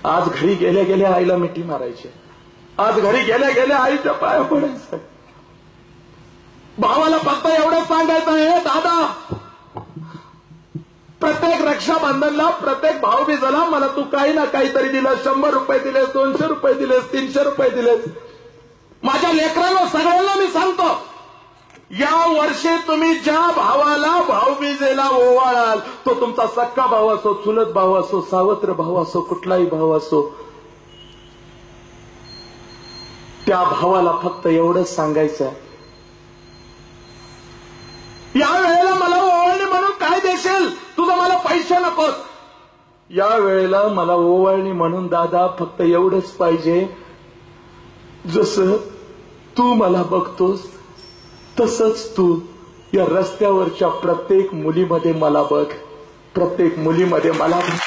आज घरी गेल्या गेल्या आईला मिठी मारायची, आज घरी गेल्या गेल्या आईच्या पाया पडायचं. भावाला फक्त एवढंच सांगायचं आहे, दादा प्रत्येक रक्षाबंधनला, प्रत्येक भाऊबीजेला मला तू काही ना काहीतरी दिलं. 100 रुपये दिलेस, 200 रुपये दिलेस, 300 रुपये दिलेस. माझ्या लेकरांना सगळ्यांना मी सांगतो, या वर्षी तुम्ही ज्या भावाला भाऊबीजेला ओवाळाल, तो तुमचा सक्का भाऊ असो, चुलत भाऊ असो, सावत्र भाऊ असो, कुठलाही भाऊ असो, त्या भावाला फक्त एवढंच सांगायचं, या वेळेला मला ओवाळणी म्हणून काय देशील? तुझं मला पैसे नकोत. या वेळेला मला ओवाळणी म्हणून दादा फक्त एवढंच पाहिजे, जसं तू मला बघतोस तसंच तू या रस्त्यावरच्या प्रत्येक मुलीमध्ये मला बघ, प्रत्येक मुलीमध्ये मला बघ,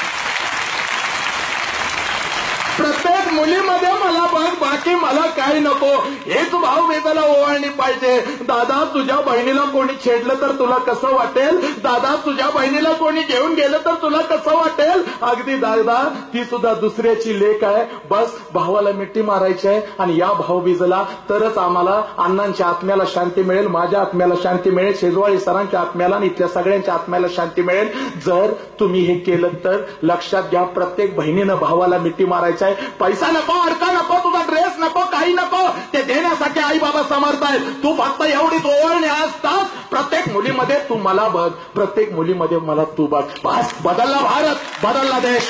प्रत्येक मुलीमध्ये मला बघ. बाकी मला काही नको. हेच भाऊबीजेला ओवाळणी पाहिजे. दादा तुझ्या बहिणीला कोणी छेडलं तर तुला कसं वाटेल? दादा तुझ्या बहिणीला कोणी घेऊन गेलं तर तुला कसं वाटेल? अगदी दादा ती सुद्धा दुसऱ्याची लेक आहे. बस भावाला मिठी मारायची आहे आणि या भाऊबीजेला तरच आम्हाला अण्णांच्या आत्म्याला शांती मिळेल, माझ्या आत्म्याला शांती मिळेल, शेजवाळी सरांच्या आत्म्याला आणि इथल्या सगळ्यांच्या आत्म्याला शांती मिळेल. जर तुम्ही हे केलं तर लक्षात घ्या, प्रत्येक बहिणीनं भावाला मिठी मारायचं आहे. पैसा नको, अडका नको, तुझा ड्रेस नको, काही नको, ते देण्यासाठी आई बाबा समर्थ आहेत. तू फक्त एवढीच ओवाळणी असतात, प्रत्येक मुलीमध्ये तू मला बघ, प्रत्येक मुलीमध्ये मला तू बघ. बस बदलला भारत, बदलला देश.